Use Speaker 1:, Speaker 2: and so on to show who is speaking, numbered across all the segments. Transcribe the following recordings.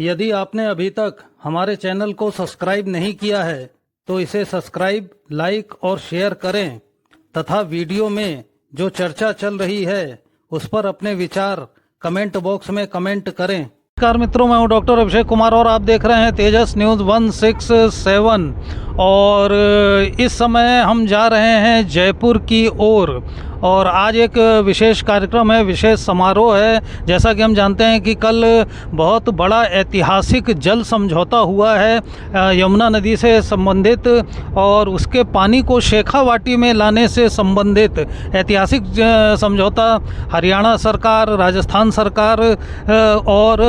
Speaker 1: यदि आपने अभी तक हमारे चैनल को सब्सक्राइब नहीं किया है तो इसे सब्सक्राइब, लाइक और शेयर करें तथा वीडियो में जो चर्चा चल रही है उस पर अपने विचार कमेंट बॉक्स में कमेंट करें। नमस्कार मित्रों, मैं हूं डॉक्टर अभिषेक कुमार और आप देख रहे हैं तेजस न्यूज़ 167। और इस समय हम जा रहे हैं जयपुर की ओर और आज एक विशेष कार्यक्रम है, विशेष समारोह है। जैसा कि हम जानते हैं कि कल बहुत बड़ा ऐतिहासिक जल समझौता हुआ है यमुना नदी से संबंधित और उसके पानी को शेखावाटी में लाने से संबंधित ऐतिहासिक समझौता हरियाणा सरकार, राजस्थान सरकार और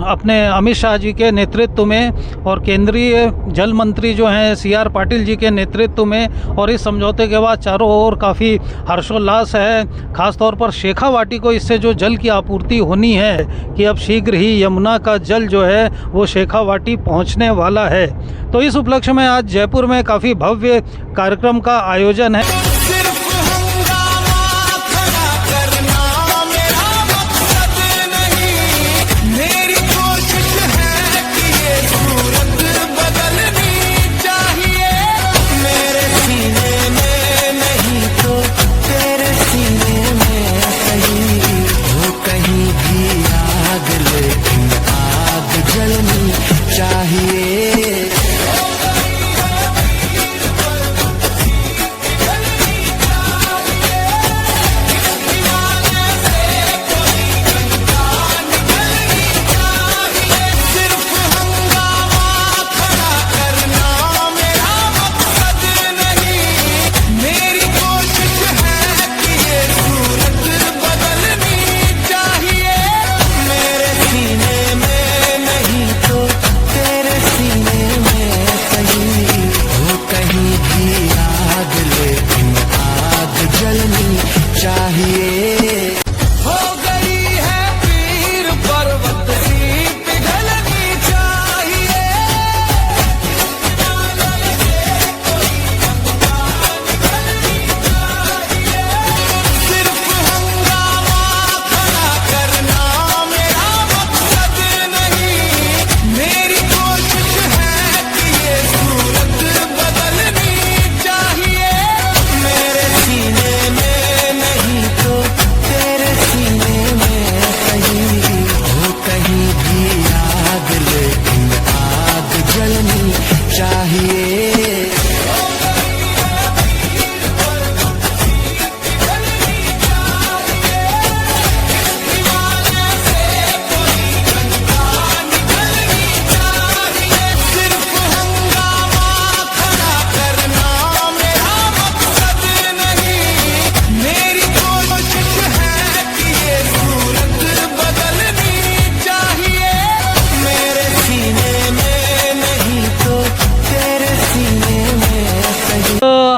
Speaker 1: अपने अमित शाह जी के नेतृत्व में और केंद्रीय जल मंत्री जो हैं CR पाटिल जी के नेतृत्व में, और इस समझौते के बाद चारों ओर काफ़ी हर्षोल्लास है। ख़ास तौर पर शेखावाटी को इससे जो जल की आपूर्ति होनी है कि अब शीघ्र ही यमुना का जल जो है वो शेखावाटी पहुंचने वाला है। तो इस उपलक्ष्य में आज जयपुर में काफ़ी भव्य कार्यक्रम का आयोजन है।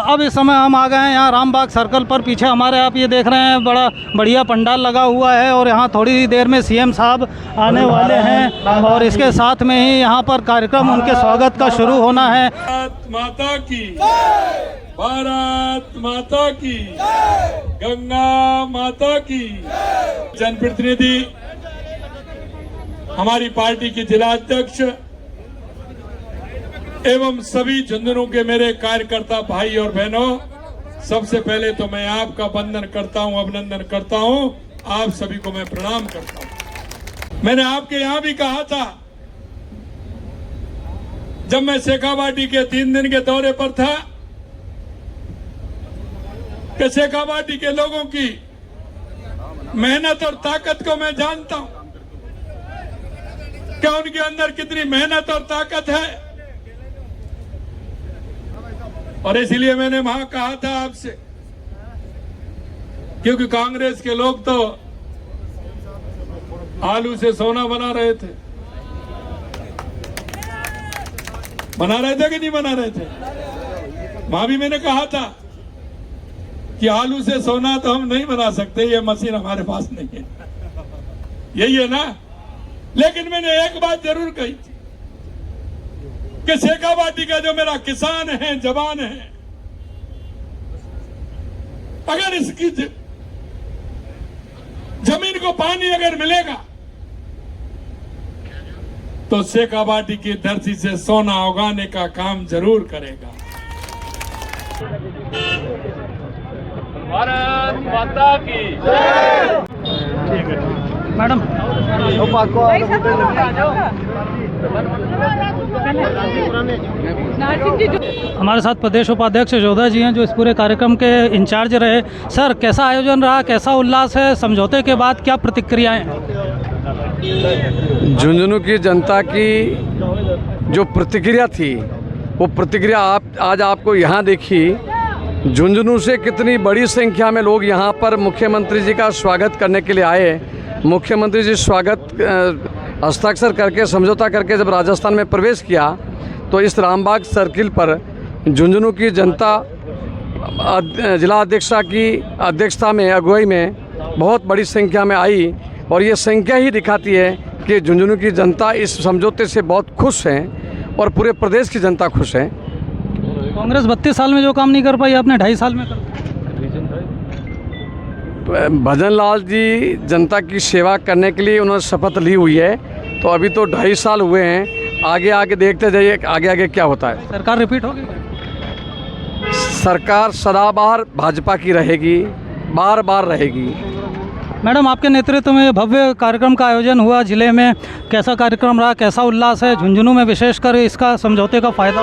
Speaker 1: अब इस समय हम आ गए हैं यहाँ रामबाग सर्कल पर। पीछे हमारे आप ये देख रहे हैं बड़ा बढ़िया पंडाल लगा हुआ है और यहाँ थोड़ी देर में CM साहब आने वाले हैं और इसके साथ में ही यहाँ पर कार्यक्रम उनके स्वागत का शुरू होना है।
Speaker 2: भारत माता की, भारत माता की, गंगा माता की। जनप्रतिनिधि, हमारी पार्टी के जिला अध्यक्ष एवं सभी झुंझुनू के मेरे कार्यकर्ता भाई और बहनों, सबसे पहले तो मैं आपका वंदन करता हूं, अभिनंदन करता हूं। आप सभी को मैं प्रणाम करता हूं। मैंने आपके यहां भी कहा था, जब मैं शेखावाटी के 3 दिन के दौरे पर था, कि शेखावाटी के लोगों की मेहनत और ताकत को मैं जानता हूं, क्या उनके अंदर कितनी मेहनत और ताकत है। और इसलिए मैंने वहां कहा था आपसे, क्योंकि कांग्रेस के लोग तो आलू से सोना बना रहे थे। बना रहे थे कि नहीं बना रहे थे? वहां भी मैंने कहा था कि आलू से सोना तो हम नहीं बना सकते, ये मशीन हमारे पास नहीं है। यही है ना। लेकिन मैंने एक बात जरूर कही थी कि शेखावाटी का जो मेरा किसान है, जवान है, अगर इसकी जमीन को पानी अगर मिलेगा तो शेखावाटी की धरती से सोना उगाने का काम जरूर करेगा।
Speaker 3: भारत माता की
Speaker 1: मैडम हमारे साथ प्रदेश उपाध्यक्ष जोधा जी हैं, जो इस पूरे कार्यक्रम के इंचार्ज रहे। सर, कैसा आयोजन रहा, कैसा उल्लास है? समझौते के बाद क्या प्रतिक्रियाएं हैं?
Speaker 4: झुंझुनू की जनता की जो प्रतिक्रिया थी, वो प्रतिक्रिया आज आपको यहाँ देखी। झुंझुनू से कितनी बड़ी संख्या में लोग यहाँ पर मुख्यमंत्री जी का स्वागत करने के लिए आए। मुख्यमंत्री जी स्वागत हस्ताक्षर करके, समझौता करके जब राजस्थान में प्रवेश किया, तो इस रामबाग सर्किल पर झुंझुनू की जनता जिला अध्यक्षा की अध्यक्षता में, अगुवाई में बहुत बड़ी संख्या में आई। और ये संख्या ही दिखाती है कि झुंझुनू की जनता इस समझौते से बहुत खुश है और पूरे प्रदेश की जनता खुश है।
Speaker 1: कांग्रेस 32 साल में जो काम नहीं कर पाई, आपने 2.5 साल में कर।
Speaker 4: भजन लाल जी जनता की सेवा करने के लिए उन्होंने शपथ ली हुई है, तो अभी तो 2.5 साल हुए हैं। आगे देखते जाइए आगे क्या होता है।
Speaker 1: सरकार रिपीट होगी?
Speaker 4: सरकार सदाबहार भाजपा की रहेगी, बार बार रहेगी।
Speaker 1: मैडम, आपके नेतृत्व में भव्य कार्यक्रम का आयोजन हुआ जिले में, कैसा कार्यक्रम रहा, कैसा उल्लास है झुंझुनू में, विशेषकर इसका समझौते का फायदा?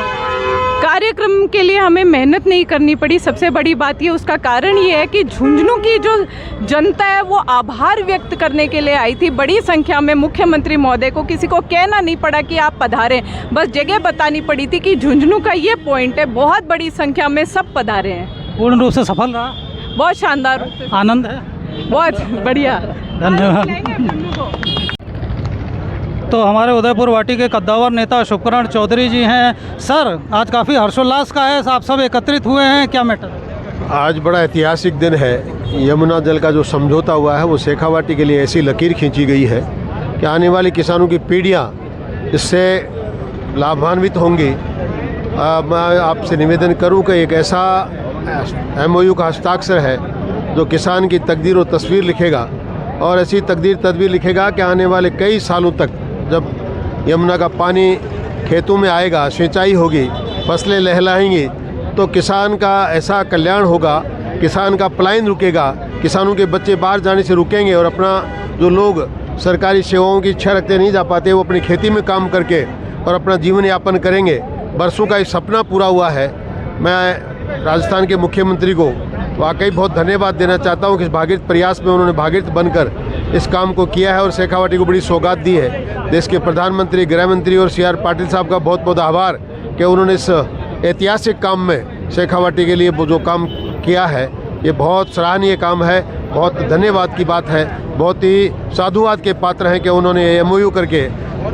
Speaker 5: कार्यक्रम के लिए हमें मेहनत नहीं करनी पड़ी। सबसे बड़ी बात ये, उसका कारण ये है कि झुंझुनू की जो जनता है वो आभार व्यक्त करने के लिए आई थी बड़ी संख्या में। मुख्यमंत्री महोदय को किसी को कहना नहीं पड़ा कि आप पधारें, बस जगह बतानी पड़ी थी कि झुंझुनू का ये पॉइंट है। बहुत बड़ी संख्या में सब पधारे हैं।
Speaker 1: पूर्ण रूप से सफल रहा?
Speaker 5: बहुत शानदार रूप से।
Speaker 1: आनंद है?
Speaker 5: बहुत बढ़िया।
Speaker 1: धन्यवाद। तो हमारे उदयपुर वाटी के कद्दावर नेता शुभकरण चौधरी जी हैं। सर, आज काफ़ी हर्षोल्लास का है, आप सब एकत्रित हुए हैं, क्या मैटर?
Speaker 6: आज बड़ा ऐतिहासिक दिन है। यमुना जल का जो समझौता हुआ है वो शेखावाटी के लिए ऐसी लकीर खींची गई है कि आने वाली किसानों की पीढ़ियां इससे लाभान्वित होंगी। मैं आपसे निवेदन करूं कि एक ऐसा MOU का हस्ताक्षर है जो किसान की तकदीर और तस्वीर लिखेगा, और ऐसी तस्वीर लिखेगा कि आने वाले कई सालों तक जब यमुना का पानी खेतों में आएगा, सिंचाई होगी, फसलें लहलाएंगी, तो किसान का ऐसा कल्याण होगा, किसान का पलायन रुकेगा, किसानों के बच्चे बाहर जाने से रुकेंगे, और अपना जो लोग सरकारी सेवाओं की इच्छा रखते नहीं जा पाते, वो अपनी खेती में काम करके और अपना जीवन यापन करेंगे। बरसों का एक सपना पूरा हुआ है। मैं राजस्थान के मुख्यमंत्री को वाकई बहुत धन्यवाद देना चाहता हूँ कि इस भागीरथ प्रयास में उन्होंने भागीरथ बनकर इस काम को किया है और शेखावाटी को बड़ी सौगात दी है। देश के प्रधानमंत्री, गृह मंत्री और CR पाटिल साहब का बहुत बहुत आभार कि उन्होंने इस ऐतिहासिक काम में शेखावाटी के लिए जो काम किया है, ये बहुत सराहनीय काम है। बहुत धन्यवाद की बात है, बहुत ही साधुवाद के पात्र हैं कि उन्होंने MOU करके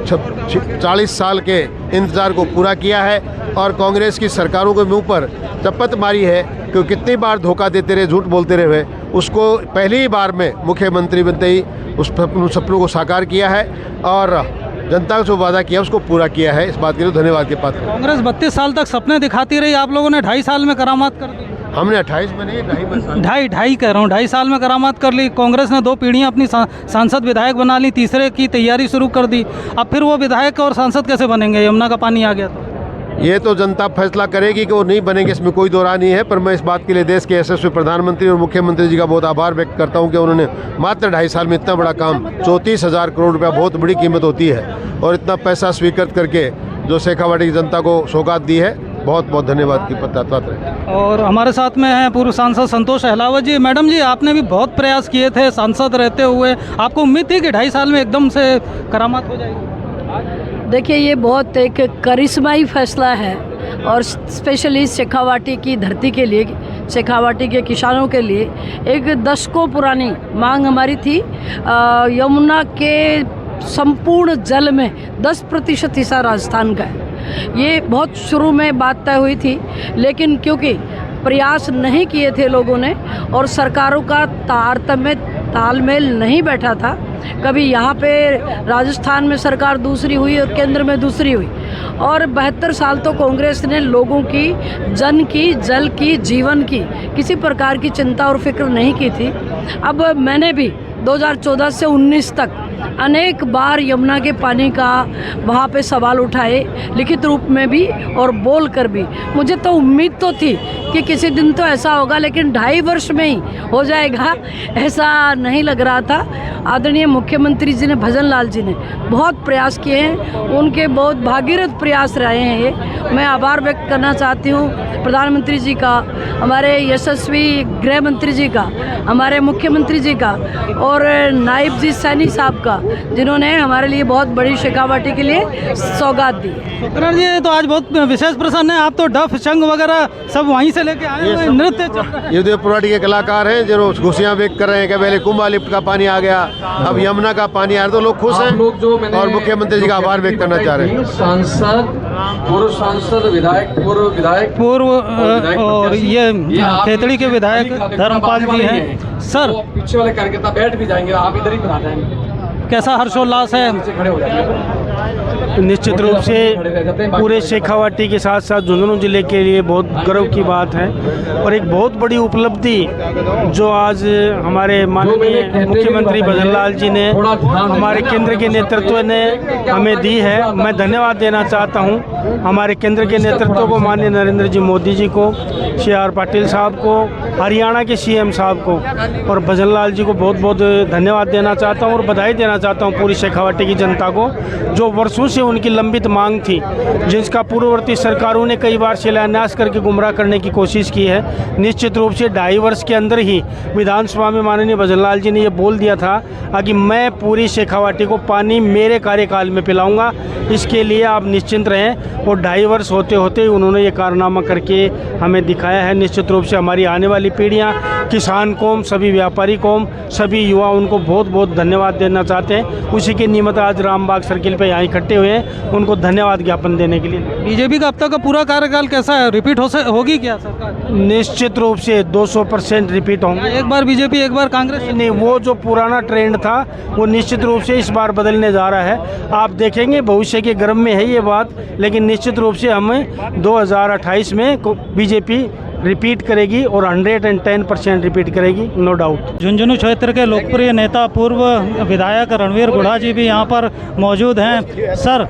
Speaker 6: 40 साल के इंतज़ार को पूरा किया है और कांग्रेस की सरकारों के मुंह पर चपत मारी है कि कितनी बार धोखा देते रहे, झूठ बोलते रहे, उसको पहली ही बार में मुख्यमंत्री बनते ही उस सपनों को साकार किया है और जनता को जो वादा किया उसको पूरा किया है। इस बात के लिए धन्यवाद के पात्र।
Speaker 1: कांग्रेस 32 साल तक सपने दिखाती रही, आप लोगों ने 2.5 साल में करामात कर दी।
Speaker 6: हमने 28 में नहीं,
Speaker 1: 2.5 कह रहा हूँ, 2.5 साल में करामात कर ली। कांग्रेस ने 2 पीढ़ियाँ अपनी सांसद विधायक बना ली, तीसरे की तैयारी शुरू कर दी। अब फिर वो विधायक और सांसद कैसे बनेंगे? यमुना का पानी आ गया तो
Speaker 6: ये तो जनता फैसला करेगी कि वो नहीं बनेंगे, इसमें कोई दो राय नहीं है। पर मैं इस बात के लिए देश के यशस्वी प्रधानमंत्री और मुख्यमंत्री जी का बहुत आभार व्यक्त करता हूं कि उन्होंने मात्र 2.5 साल में इतना बड़ा काम, 34,000 करोड़ रुपया बहुत बड़ी कीमत होती है, और इतना पैसा स्वीकृत करके जो शेखावाटी की जनता को सौगात दी है, बहुत बहुत धन्यवाद की पात्र है।
Speaker 1: और हमारे साथ में हैं पूर्व सांसद संतोष अहलावत जी। मैडम जी, आपने भी बहुत प्रयास किए थे सांसद रहते हुए, आपको उम्मीद थी कि 2.5 साल में एकदम से करामात हो जाएगी?
Speaker 7: देखिए, ये बहुत एक करिश्माई फैसला है और स्पेशली शेखावाटी की धरती के लिए, शेखावाटी के किसानों के लिए एक दशकों पुरानी मांग हमारी थी। यमुना के संपूर्ण जल में 10% हिस्सा राजस्थान का है। ये बहुत शुरू में बात तय हुई थी, लेकिन क्योंकि प्रयास नहीं किए थे लोगों ने और सरकारों का तालमेल नहीं बैठा था, कभी यहाँ पे राजस्थान में सरकार दूसरी हुई और केंद्र में दूसरी हुई, और 72 साल तो कांग्रेस ने लोगों की, जन की, जल की, जीवन की किसी प्रकार की चिंता और फिक्र नहीं की थी। अब मैंने भी 2014 से 19 तक अनेक बार यमुना के पानी का वहाँ पे सवाल उठाए, लिखित रूप में भी और बोल कर भी। मुझे तो उम्मीद तो थी कि किसी दिन तो ऐसा होगा, लेकिन 2.5 वर्ष में ही हो जाएगा ऐसा नहीं लग रहा था। आदरणीय मुख्यमंत्री जी ने, भजन लाल जी ने बहुत प्रयास किए हैं, उनके बहुत भागीरथ प्रयास रहे हैं ये। मैं आभार व्यक्त करना चाहती हूँ प्रधानमंत्री जी का, हमारे यशस्वी गृह मंत्री जी का, हमारे मुख्यमंत्री जी का और नायब जी सैनी साहब का, जिन्होंने हमारे लिए बहुत बड़ी शेखावाटी के लिए सौगात दी है।
Speaker 1: शुक्रान जी, तो आज बहुत विशेष प्रसन्न है आप, तो डफ शंख वगैरह सब वहीं से लेके आए हुए, नृत्य चल रहा है।
Speaker 6: ये देवपुराटी के कलाकार हैं जो खुशियाँ व्यक्त कर रहे हैं कि पहले कुंभा लिफ्ट का पानी आ गया, अब यमुना का पानी आ रहा, तो लोग खुश हैं और मुख्यमंत्री जी का आभार व्यक्त करना चाह रहे हैं।
Speaker 4: सांसद, पूर्व सांसद, विधायक
Speaker 1: पूर्व और ये खेतड़ी के विधायक धर्मपाल जी हैं। सर,
Speaker 4: पीछे वाले कार्यकर्ता बैठ भी जाएंगे, आप इधर ही बना जाएंगे।
Speaker 1: कैसा हर्षोल्लास है?
Speaker 4: खड़े हो जाएंगे।
Speaker 3: निश्चित रूप से पूरे शेखावाटी के साथ साथ झुंझुनू जिले के लिए बहुत गर्व की बात है और एक बहुत बड़ी उपलब्धि जो आज हमारे माननीय मुख्यमंत्री भजन लाल जी ने, हमारे केंद्र के नेतृत्व ने हमें दी है। मैं धन्यवाद देना चाहता हूं हमारे केंद्र के नेतृत्व को, माननीय नरेंद्र जी मोदी जी को, CR पाटिल साहब को, हरियाणा के CM साहब को और भजन लाल जी को बहुत बहुत धन्यवाद देना चाहता हूं और बधाई देना चाहता हूं पूरी शेखावाटी की जनता को, जो वर्षों से उनकी लंबित मांग थी, जिसका पूर्ववर्ती सरकारों ने कई बार शिलान्यास करके गुमराह करने की कोशिश की है। निश्चित रूप से 2.5 वर्ष के अंदर ही विधानसभा में माननीय भजन लाल जी ने ये बोल दिया था कि मैं पूरी शेखावाटी को पानी मेरे कार्यकाल में पिलाऊंगा, इसके लिए आप निश्चिंत रहें। और 2.5 वर्ष होते होते उन्होंने ये कारनामा करके हमें दिखाया है। निश्चित रूप से हमारी आने वाली पीढ़ियाँ, किसान कौम, सभी व्यापारी कौम, सभी युवा उनको बहुत बहुत धन्यवाद देना चाहते हैं। उसी के निमित्त आज रामबाग सर्किल पे यहाँ इकट्ठे हुए हैं, उनको धन्यवाद ज्ञापन देने के लिए।
Speaker 1: बीजेपी का अब तक का पूरा कार्यकाल कैसा है? रिपीट होगी क्या सरकार?
Speaker 3: निश्चित रूप से 200% रिपीट होंगे।
Speaker 1: एक बार बीजेपी एक बार कांग्रेस?
Speaker 3: नहीं, वो जो पुराना ट्रेंड था वो निश्चित रूप से इस बार बदलने जा रहा है। आप देखेंगे भविष्य के गर्भ में है ये बात, लेकिन निश्चित रूप से हमें 2028 में बीजेपी रिपीट करेगी और 110% रिपीट करेगी, नो डाउट।
Speaker 1: झुंझुनू क्षेत्र के लोकप्रिय नेता पूर्व विधायक रणवीर गुढ़ा जी भी यहाँ पर मौजूद हैं। सर,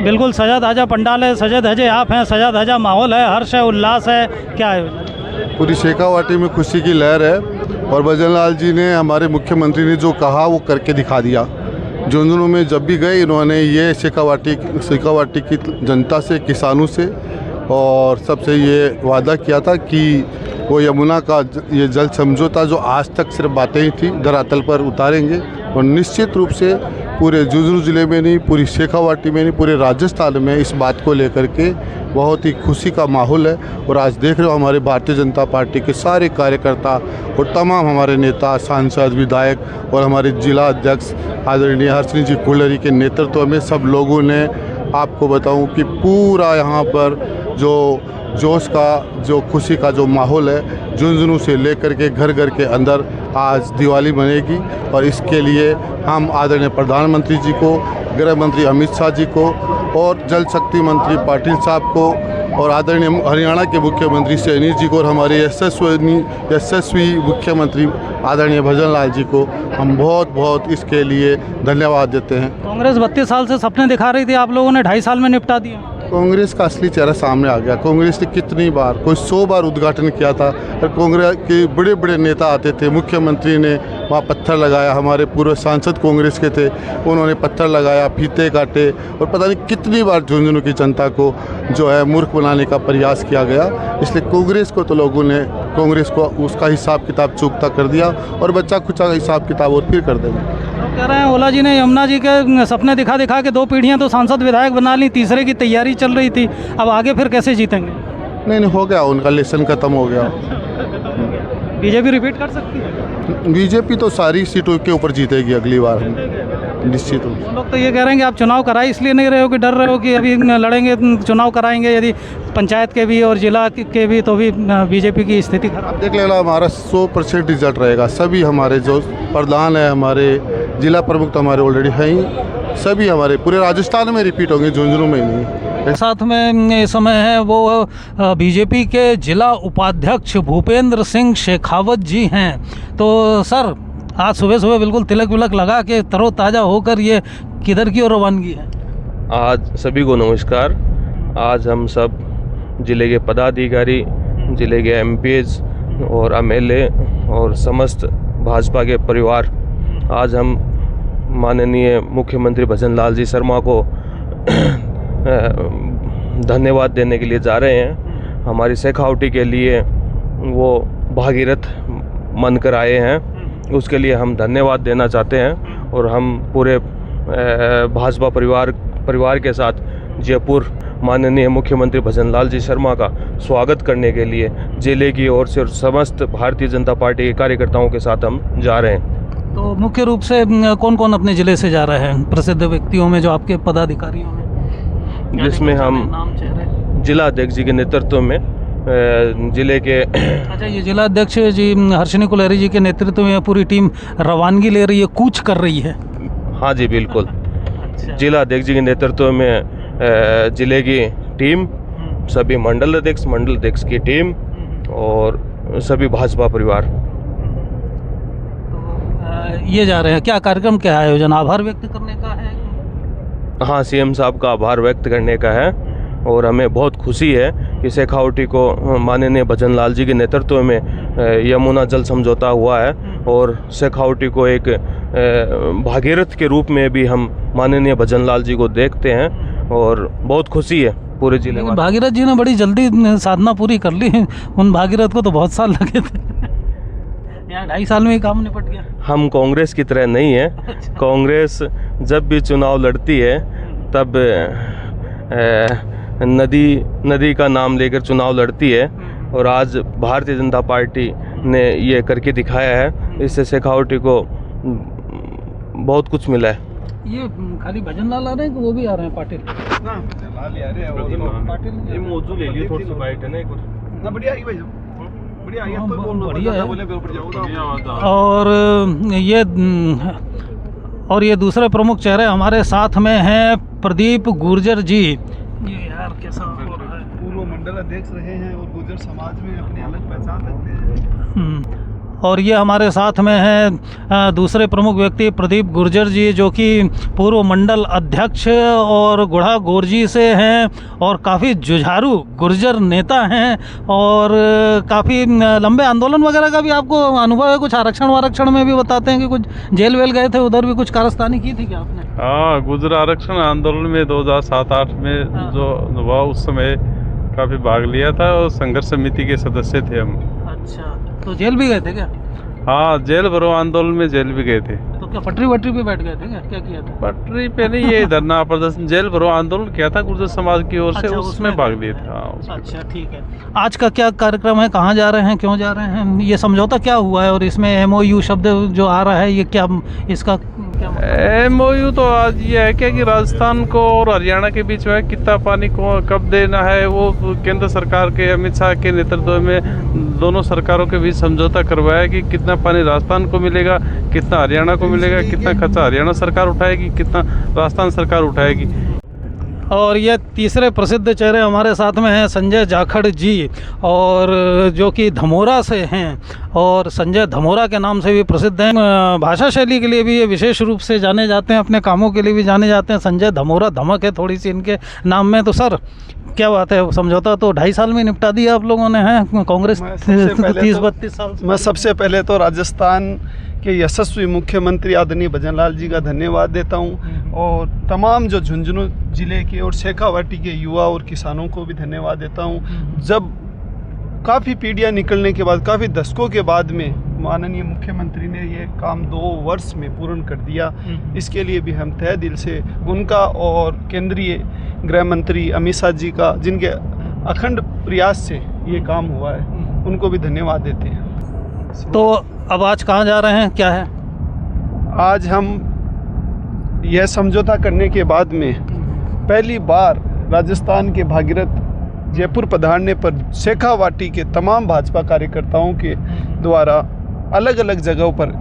Speaker 1: बिल्कुल सजा धजा पंडाल है, सजे धजे आप हैं, सजा धजा माहौल है, हर्ष है, उल्लास है, क्या है?
Speaker 8: पूरी शेखावाटी में खुशी की लहर है और भजन लाल जी ने, हमारे मुख्यमंत्री ने जो कहा वो करके दिखा दिया। झुंझुनू में जब भी गए इन्होंने ये शेखावाटी की जनता से, किसानों से और सबसे ये वादा किया था कि वो यमुना का ये जल समझौता जो आज तक सिर्फ बातें ही थी, धरातल पर उतारेंगे। और निश्चित रूप से पूरे झुंझुनू ज़िले में नहीं, पूरी शेखावाटी में नहीं, पूरे राजस्थान में इस बात को लेकर के बहुत ही खुशी का माहौल है। और आज देख रहे हो हमारे भारतीय जनता पार्टी के सारे कार्यकर्ता और तमाम हमारे नेता, सांसद, विधायक और हमारे जिला अध्यक्ष आदरणीय हर्षनी जी कुल्लरी के नेतृत्व में सब लोगों ने, आपको बताऊं कि पूरा यहाँ पर जो जोश का, जो खुशी का जो माहौल है, झुंझुनू से लेकर के घर घर के अंदर आज दिवाली मनेगी। और इसके लिए हम आदरणीय प्रधानमंत्री जी को, गृह मंत्री अमित शाह जी को और जल शक्ति मंत्री पाटिल साहब को और आदरणीय हरियाणा के मुख्यमंत्री सैनी जी को और हमारे यशस्वी मुख्यमंत्री आदरणीय भजन लाल जी को हम बहुत बहुत इसके लिए धन्यवाद देते हैं।
Speaker 1: कांग्रेस 32 साल से सपने दिखा रही थी, आप लोगों ने 2.5 साल में निपटा दिया।
Speaker 8: कांग्रेस का असली चेहरा सामने आ गया। कांग्रेस ने कितनी बार, कोई 100 बार उद्घाटन किया था और कांग्रेस के बड़े बड़े नेता आते थे। मुख्यमंत्री ने वहाँ पत्थर लगाया, हमारे पूर्व सांसद कांग्रेस के थे, उन्होंने पत्थर लगाया, फीते काटे और पता नहीं कितनी बार झुंझुनू की जनता को जो है मूर्ख बनाने का प्रयास किया गया। इसलिए कांग्रेस को तो लोगों ने, कांग्रेस को उसका हिसाब किताब चूकता कर दिया और बच्चा कुचा का हिसाब किताब और फिर कर देंगे।
Speaker 1: कह रहे हैं ओला जी ने यमुना जी के सपने दिखा दिखा के 2 पीढ़ियां तो सांसद विधायक बना ली, तीसरे की तैयारी चल रही थी, अब आगे फिर कैसे जीतेंगे?
Speaker 8: नहीं, हो गया, उनका लेसन खत्म हो गया।
Speaker 1: बीजेपी रिपीट कर सकती है?
Speaker 8: बीजेपी तो सारी सीटों के ऊपर जीतेगी अगली बार, निश्चित रूप से।
Speaker 1: लोग तो ये कह रहे हैं कि आप चुनाव कराए इसलिए नहीं रहे हो कि डर रहे हो कि अभी लड़ेंगे, चुनाव कराएंगे यदि पंचायत के भी और जिला के भी तो भी बीजेपी की स्थिति खराब।
Speaker 8: देख लेना, हमारा 100% रिजल्ट रहेगा। सभी हमारे जो प्रधान है, हमारे जिला प्रमुख तो हमारे ऑलरेडी हैं ही, सभी हमारे पूरे राजस्थान में रिपीट होंगे, झुंझुनू में ही नहीं।
Speaker 1: साथ में इस समय है वो बीजेपी के जिला उपाध्यक्ष भूपेंद्र सिंह शेखावत जी हैं। तो सर, आज सुबह सुबह बिल्कुल तिलक विलक लगा के तरोताज़ा होकर ये किधर की ओर रवानगी है?
Speaker 9: आज सभी को नमस्कार। आज हम सब ज़िले के पदाधिकारी, ज़िले के एमपीज और एमएलए और समस्त भाजपा के परिवार आज हम माननीय मुख्यमंत्री भजन लाल जी शर्मा को धन्यवाद देने के लिए जा रहे हैं। हमारी शेखावटी के लिए वो भागीरथ मनकर आए हैं, उसके लिए हम धन्यवाद देना चाहते हैं। और हम पूरे भाजपा परिवार के साथ जयपुर माननीय मुख्यमंत्री भजन लाल जी शर्मा का स्वागत करने के लिए जिले की ओर से और समस्त भारतीय जनता पार्टी के कार्यकर्ताओं के साथ हम जा रहे हैं।
Speaker 1: तो मुख्य रूप से कौन कौन अपने ज़िले से जा रहे हैं प्रसिद्ध व्यक्तियों में, जो आपके पदाधिकारियों में?
Speaker 9: जिसमें हम जिला अध्यक्ष जी के नेतृत्व में जिले के
Speaker 1: अच्छा, ये जिला अध्यक्ष जी हर्षिनी कुलेरी जी के नेतृत्व में पूरी टीम रवानगी ले रही है, कूच कर रही है?
Speaker 9: हाँ जी बिल्कुल। जिला अध्यक्ष जी के नेतृत्व में जिले की टीम, सभी मंडल अध्यक्ष की टीम और सभी भाजपा परिवार
Speaker 1: ये जा रहे हैं। क्या कार्यक्रम, क्या आयोजन? आभार व्यक्त करने का है?
Speaker 9: हाँ, सीएम साहब का आभार व्यक्त करने का है और हमें बहुत खुशी है कि शेखावटी को माननीय भजन लाल जी के नेतृत्व में यमुना जल समझौता हुआ है और शेखावटी को एक भागीरथ के रूप में भी हम माननीय भजन लाल जी को देखते हैं और बहुत खुशी है पूरे जिले में।
Speaker 1: भागीरथ जी ने बड़ी जल्दी साधना पूरी कर ली, उन भागीरथ को तो बहुत साल लगे थे, यहाँ 2.5 साल में ही काम निपट गया।
Speaker 9: हम कांग्रेस की तरह नहीं है। कांग्रेस जब भी चुनाव लड़ती है तब नदी का नाम लेकर चुनाव लड़ती है और आज भारतीय जनता पार्टी ने ये करके दिखाया है। इससे शेखावटी को बहुत कुछ मिला है।
Speaker 1: ये खाली भजन लाल आ रहे हैं कि वो भी आ रहे हैं? पाटिल
Speaker 9: ये मौजूद ले लिए, थोड़ी सी बाइट है ना, एक
Speaker 1: बढ़िया है। और ये दूसरे प्रमुख चेहरे हमारे साथ में हैं प्रदीप गुर्जर जी। ये यार कैसा हो रहा है?
Speaker 10: पूर्व मंडल अध्यक्ष रहे हैं और गुर्जर समाज में अपनी अलग पहचान रखते हैं।
Speaker 1: और ये हमारे साथ में हैं दूसरे प्रमुख व्यक्ति प्रदीप गुर्जर जी, जो कि पूर्व मंडल अध्यक्ष और गुढ़ा गोरजी से हैं और काफ़ी जुझारू गुर्जर नेता हैं और काफ़ी लंबे आंदोलन वगैरह का भी आपको अनुभव है। कुछ आरक्षण में भी बताते हैं कि कुछ जेल वेल गए थे, उधर भी कुछ कारस्तानी की थी क्या आपने?
Speaker 11: हाँ, गुर्जर आरक्षण आंदोलन में 2007-8 में जो हुआ उस समय काफ़ी भाग लिया था और संघर्ष समिति के सदस्य थे हम।
Speaker 1: अच्छा, तो जेल भी गए थे क्या?
Speaker 11: हाँ, जेल भरो आंदोलन में जेल भी गए थे।
Speaker 1: तो क्या पटरी वटरी पे बैठ गए थे क्या किया था?
Speaker 11: पटरी पे नहीं, ये धरना प्रदर्शन जेल भरो आंदोलन किया था गुर्जर समाज की ओर से।
Speaker 1: अच्छा,
Speaker 11: उसमें भाग लिए थे। हाँ,
Speaker 1: अच्छा ठीक है। आज का क्या कार्यक्रम है, कहाँ जा रहे हैं, क्यों जा रहे हैं? ये समझौता क्या हुआ है और इसमें MOU शब्द जो आ रहा है, ये क्या, इसका क्या
Speaker 11: MOU तो आज ये है क्या कि राजस्थान को और हरियाणा के बीच में कितना पानी को कब देना है, वो केंद्र सरकार के अमित शाह के नेतृत्व में दोनों सरकारों के बीच समझौता करवाया कि कितना पानी राजस्थान को मिलेगा, कितना हरियाणा को मिलेगा, कितना खर्चा हरियाणा सरकार उठाएगी, कितना राजस्थान सरकार उठाएगी।
Speaker 1: और ये तीसरे प्रसिद्ध चेहरे हमारे साथ में हैं संजय जाखड़ जी, और जो कि धमोरा से हैं और संजय धमोरा के नाम से भी प्रसिद्ध हैं। भाषा शैली के लिए भी ये विशेष रूप से जाने जाते हैं, अपने कामों के लिए भी जाने जाते हैं। संजय धमोरा, धमक है थोड़ी सी इनके नाम में। तो सर क्या बात है, समझौता तो 2.5 साल में निपटा दिया आप लोगों ने, हैं? कांग्रेस 30-32 साल।
Speaker 10: मैं सबसे पहले तो राजस्थान के यशस्वी मुख्यमंत्री आदरणीय भजन लाल जी का धन्यवाद देता हूं और तमाम जो झुंझुनू जिले के और शेखावाटी के युवा और किसानों को भी धन्यवाद देता हूं। जब काफ़ी पीढ़ियां निकलने के बाद, काफ़ी दशकों के बाद में माननीय मुख्यमंत्री ने ये काम 2 वर्ष में पूर्ण कर दिया, इसके लिए भी हम तहे दिल से उनका और केंद्रीय गृह मंत्री अमित शाह जी का, जिनके अखंड प्रयास से ये काम हुआ है, उनको भी धन्यवाद देते हैं।
Speaker 1: तो अब आज कहाँ जा रहे हैं, क्या है?
Speaker 10: आज हम यह समझौता करने के बाद में पहली बार राजस्थान के भागीरथ जयपुर पधारने पर शेखावाटी के तमाम भाजपा कार्यकर्ताओं के द्वारा अलग अलग जगहों पर,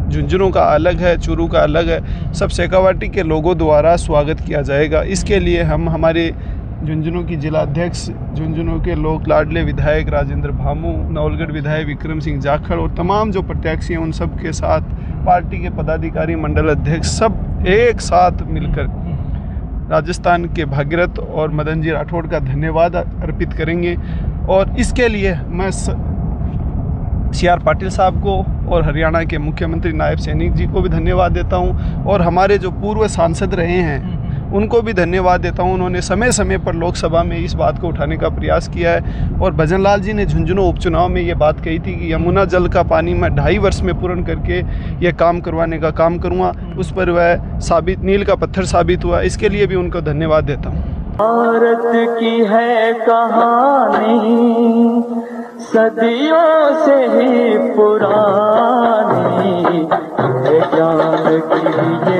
Speaker 10: झुंझुनू का अलग है, चूरू का अलग है, सब शेखावाटी के लोगों द्वारा स्वागत किया जाएगा। इसके लिए हम हमारे झुंझुनू की जिला अध्यक्ष, झुंझुनू के लोक लाडले विधायक राजेंद्र भामू, नवलगढ़ विधायक विक्रम सिंह जाखड़ और तमाम जो प्रत्याशी हैं उन सब के साथ पार्टी के पदाधिकारी, मंडल अध्यक्ष सब एक साथ मिलकर राजस्थान के भागीरथ और मदन जी राठौड़ का धन्यवाद अर्पित करेंगे। और इसके लिए मैं CR पाटिल साहब को और हरियाणा के मुख्यमंत्री नायब सैनिक जी को भी धन्यवाद देता हूं, और हमारे जो पूर्व सांसद रहे हैं उनको भी धन्यवाद देता हूं। उन्होंने समय समय पर लोकसभा में इस बात को उठाने का प्रयास किया है। और भजन लाल जी ने झुंझुनू उपचुनाव में ये बात कही थी कि यमुना जल का पानी मैं 2.5 वर्ष में पूर्ण करके ये काम करवाने का काम करूँगा। उस पर वह साबित मील का पत्थर साबित हुआ। इसके लिए भी उनको धन्यवाद देता हूँ।
Speaker 12: भारत की है कहानी सदियों से ही पुरानी, ये ज्ञान की ये